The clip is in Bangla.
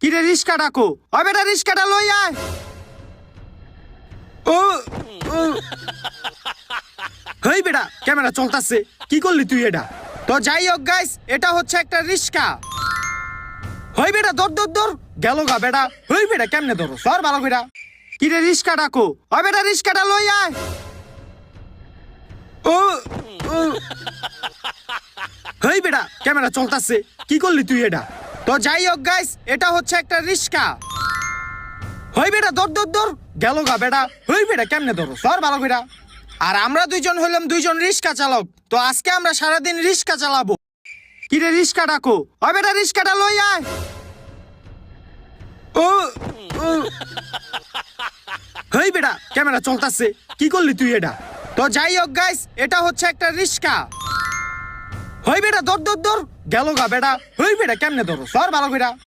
কিরে রিস্কা ডাকো, ওই বেটা রিস্কাটা লই আয়। ও ও হেই বেটা, ক্যামেরা চলতেছে, কি করলি তুই এটা? তো যাই হোক গাইস, এটা হচ্ছে একটা রিস্কা। হই বেটা দৌড় দৌড় দৌড়, গেল গা বেটা। হই বেটা কেমনে ধরো সর ভালো বেটা। কিরে রিস্কা ডাকো, ওই বেটা রিস্কাটা লই আয়। ও ও হেই বেটা, ক্যামেরা চলতেছে, কি করলি তুই এটা? তো যাই হোক গাইস, এটা হচ্ছে একটা রিস্কা। হই বেটা দৌড় দৌড় দৌড়, গেল গা বেটা। হই বেটা কেমনে ধরো সর ভালো বেটা। আর আমরা দুইজন হইলাম দুইজন রিস্কা চালক। তো আজকে আমরা সারাদিন রিস্কা চালাবো। কিরে রিস্কা ডাকো, ওই বেটা রিস্কাটা লই আয়। ও ও হেই বেটা, ক্যামেরা চলতেছে, কি করলি তুই এটা? তো যাই হোক গাইস, এটা হচ্ছে একটা রিস্কা। হই বেটা দৌড় দৌড় দৌড়, গেল গা বেটা। হই বেটা কেমনে ধরো সর ভালো বেটা।